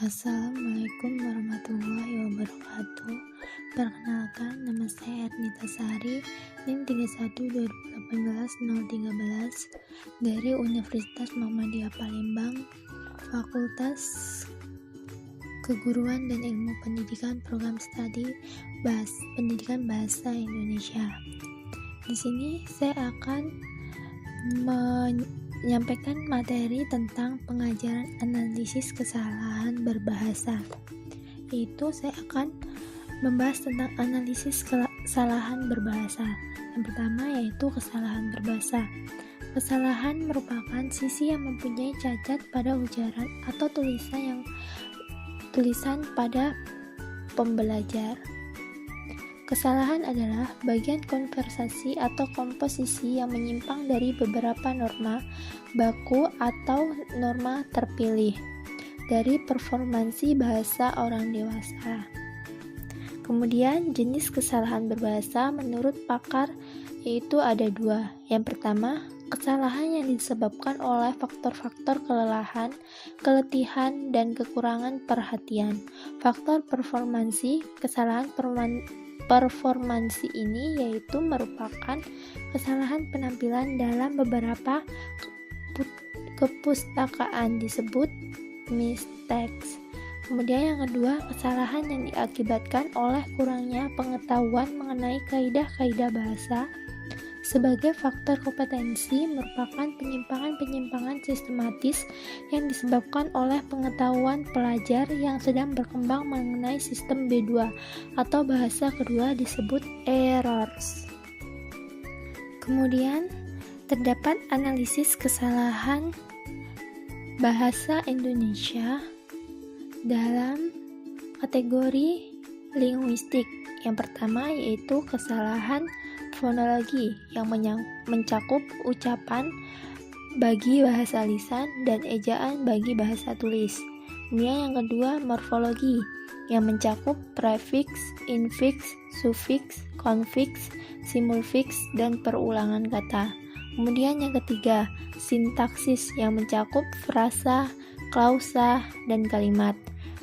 Assalamualaikum warahmatullahi wabarakatuh. Perkenalkan, nama saya Ernita Sari, NIM 31/2018-013 dari Universitas Muhammadiyah Palembang, Fakultas Keguruan dan Ilmu Pendidikan Program Studi Pendidikan Bahasa Indonesia. Di sini saya akan menyampaikan materi tentang pengajaran analisis kesalahan berbahasa. Yaitu saya akan membahas tentang analisis kesalahan berbahasa. Yang pertama yaitu kesalahan berbahasa. Kesalahan merupakan sisi yang mempunyai cacat pada ujaran atau tulisan pada pembelajar. Kesalahan adalah bagian konversasi atau komposisi yang menyimpang dari beberapa norma baku atau norma terpilih dari performansi bahasa orang dewasa. Kemudian jenis kesalahan berbahasa menurut pakar yaitu ada dua. Yang pertama, kesalahan yang disebabkan oleh faktor-faktor kelelahan, keletihan, dan kekurangan perhatian. Faktor performansi, kesalahan performansi ini yaitu merupakan kesalahan penampilan dalam beberapa kepustakaan disebut mistakes. Kemudian yang kedua, kesalahan yang diakibatkan oleh kurangnya pengetahuan mengenai kaidah-kaidah bahasa sebagai faktor kompetensi merupakan penyimpangan-penyimpangan sistematis yang disebabkan oleh pengetahuan pelajar yang sedang berkembang mengenai sistem B2 atau bahasa kedua disebut errors. Kemudian terdapat analisis kesalahan bahasa Indonesia dalam kategori linguistik. Yang pertama yaitu kesalahan fonologi yang mencakup ucapan bagi bahasa lisan dan ejaan bagi bahasa tulis. Kemudian yang kedua, morfologi yang mencakup prefiks, infiks, sufiks, konfiks, simulfiks, dan perulangan kata. Kemudian yang ketiga, sintaksis yang mencakup frasa, klausa, dan kalimat.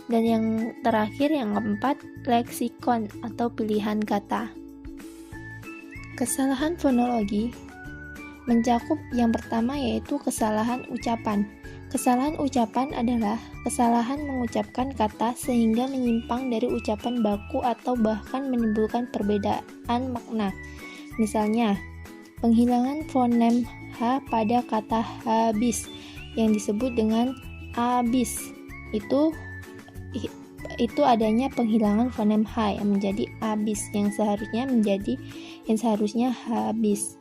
Dan yang terakhir, yang keempat, leksikon atau pilihan kata. Kesalahan fonologi mencakup yang pertama yaitu kesalahan ucapan. Kesalahan ucapan adalah kesalahan mengucapkan kata sehingga menyimpang dari ucapan baku atau bahkan menimbulkan perbedaan makna. Misalnya, penghilangan fonem H pada kata habis yang disebut dengan abis. Itu adanya penghilangan fonem H yang menjadi abis yang seharusnya habis.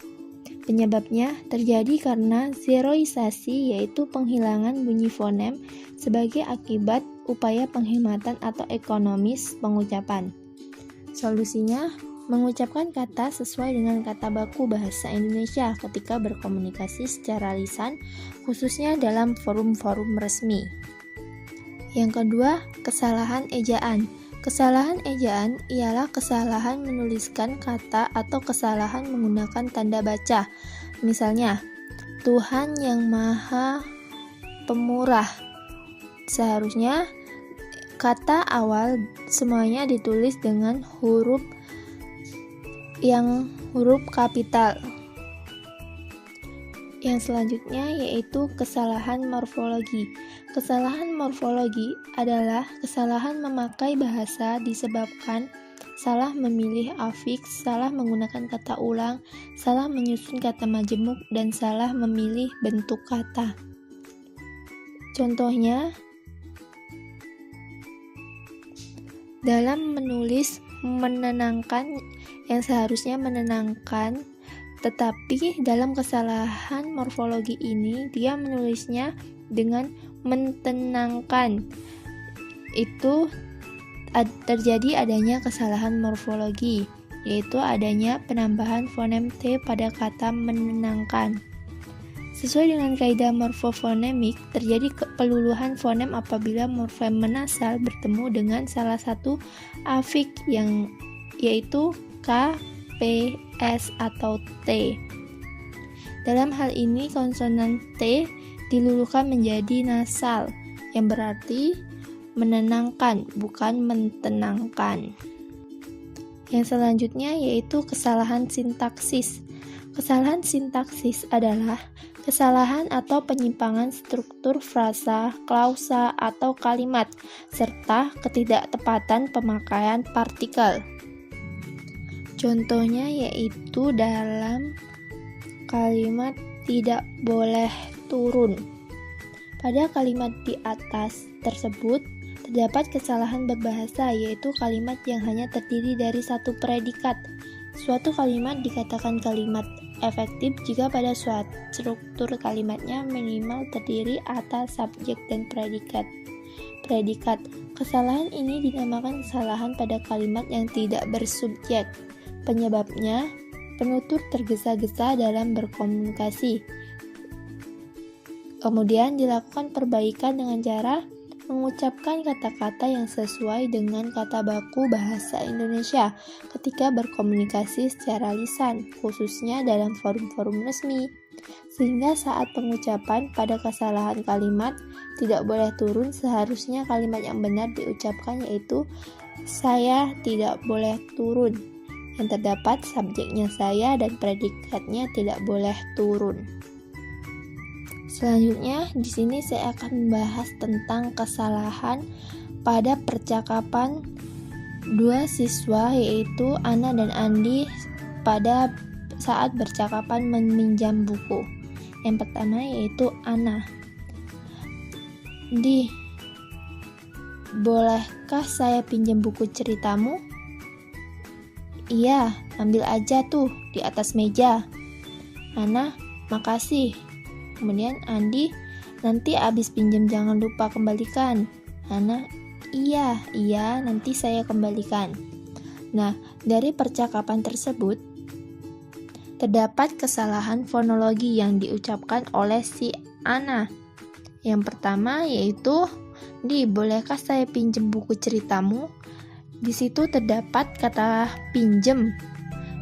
Penyebabnya terjadi karena zeroisasi, yaitu penghilangan bunyi fonem sebagai akibat upaya penghematan atau ekonomis pengucapan. Solusinya, mengucapkan kata sesuai dengan kata baku bahasa Indonesia ketika berkomunikasi secara lisan, khususnya dalam forum-forum resmi. Yang kedua, kesalahan ejaan. Kesalahan ejaan ialah kesalahan menuliskan kata atau kesalahan menggunakan tanda baca. Misalnya, Tuhan yang Maha Pemurah. Seharusnya kata awal semuanya ditulis dengan huruf kapital. Yang selanjutnya yaitu kesalahan morfologi. Kesalahan morfologi adalah kesalahan memakai bahasa disebabkan salah memilih afiks, salah menggunakan kata ulang, salah menyusun kata majemuk, dan salah memilih bentuk kata. Contohnya, dalam menulis menenangkan yang seharusnya menenangkan, tetapi dalam kesalahan morfologi ini dia menulisnya dengan mentenangkan. Itu terjadi adanya kesalahan morfologi, yaitu adanya penambahan fonem T pada kata menenangkan. Sesuai dengan kaidah morfofonemik, terjadi peluluhan fonem apabila morfem menasal bertemu dengan salah satu afik yaitu K, P, S, atau T. Dalam hal ini konsonan T diluluhkan menjadi nasal, yang berarti menenangkan, bukan mentenangkan. Yang selanjutnya yaitu kesalahan sintaksis. Kesalahan sintaksis adalah kesalahan atau penyimpangan struktur frasa, klausa, atau kalimat, serta ketidaktepatan pemakaian partikel. Contohnya yaitu dalam kalimat tidak boleh turun. Pada kalimat di atas tersebut, terdapat kesalahan berbahasa, yaitu kalimat yang hanya terdiri dari satu predikat. Suatu kalimat dikatakan kalimat efektif jika pada suatu struktur kalimatnya minimal terdiri atas subjek dan predikat. Kesalahan ini dinamakan kesalahan pada kalimat yang tidak bersubjek. Penyebabnya, penutur tergesa-gesa dalam berkomunikasi. Kemudian dilakukan perbaikan dengan cara mengucapkan kata-kata yang sesuai dengan kata baku bahasa Indonesia ketika berkomunikasi secara lisan, khususnya dalam forum-forum resmi. Sehingga saat pengucapan pada kesalahan kalimat tidak boleh turun, seharusnya kalimat yang benar diucapkan yaitu saya tidak boleh turun. Yang terdapat subjeknya saya dan predikatnya tidak boleh turun. Selanjutnya, di sini saya akan membahas tentang kesalahan pada percakapan dua siswa, yaitu Ana dan Andi, pada saat bercakapan meminjam buku. Yang pertama yaitu Ana. Di, bolehkah saya pinjam buku ceritamu? Iya, ambil aja tuh di atas meja. Ana, makasih. Kemudian Andi, nanti abis pinjam jangan lupa kembalikan. Ana, iya, nanti saya kembalikan. Nah, dari percakapan tersebut, terdapat kesalahan fonologi yang diucapkan oleh si Ana. Yang pertama yaitu, Di, bolehkah saya pinjam buku ceritamu? Di situ terdapat kata pinjem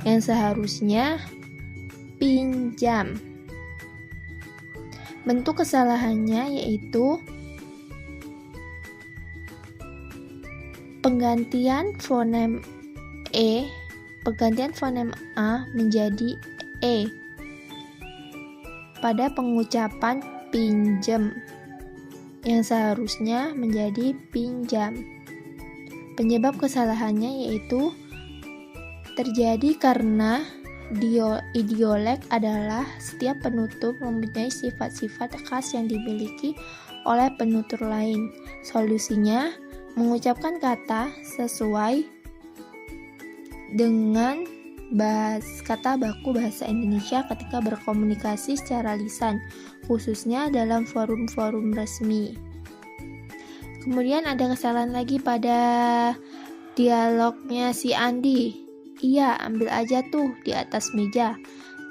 yang seharusnya pinjam. Bentuk kesalahannya yaitu penggantian fonem A menjadi E pada pengucapan pinjem yang seharusnya menjadi pinjam. Penyebab kesalahannya yaitu terjadi karena idiolek adalah setiap penutur mempunyai sifat-sifat khas yang dimiliki oleh penutur lain. Solusinya, mengucapkan kata sesuai dengan kata baku bahasa Indonesia ketika berkomunikasi secara lisan, khususnya dalam forum-forum resmi. Kemudian ada kesalahan lagi pada dialognya si Andi. Iya, ambil aja tuh di atas meja.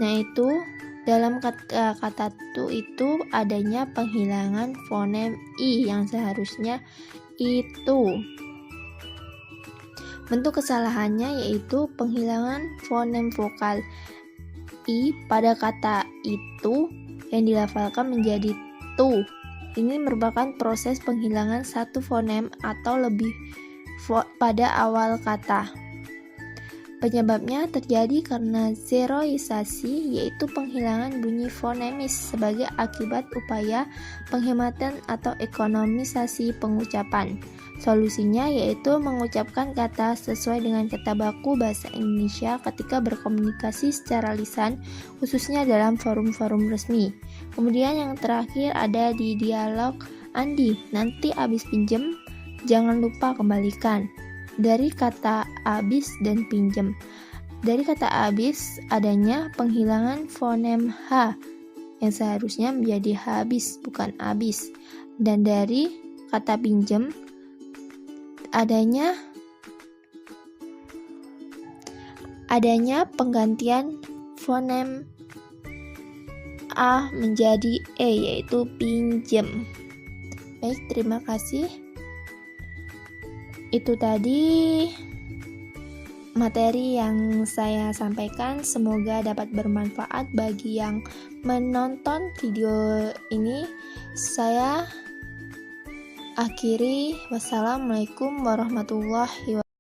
Nah, itu dalam kata tu itu adanya penghilangan fonem I yang seharusnya itu. Bentuk kesalahannya yaitu penghilangan fonem vokal I pada kata itu yang dilafalkan menjadi tu. Ini merupakan proses penghilangan satu fonem atau lebih pada awal kata. Penyebabnya terjadi karena zeroisasi, yaitu penghilangan bunyi fonemis sebagai akibat upaya penghematan atau ekonomisasi pengucapan. Solusinya yaitu mengucapkan kata sesuai dengan kata baku bahasa Indonesia ketika berkomunikasi secara lisan, khususnya dalam forum-forum resmi. Kemudian yang terakhir ada di dialog Andi, nanti abis pinjem jangan lupa kembalikan. Dari kata abis dan pinjem. Dari kata abis adanya penghilangan fonem H yang seharusnya menjadi habis bukan abis. Dan dari kata pinjem adanya penggantian fonem A menjadi E, yaitu pinjem. Baik, terima kasih. Itu tadi materi yang saya sampaikan, semoga dapat bermanfaat bagi yang menonton video ini. Saya Akhiri, wassalamualaikum warahmatullahi wabarakatuh.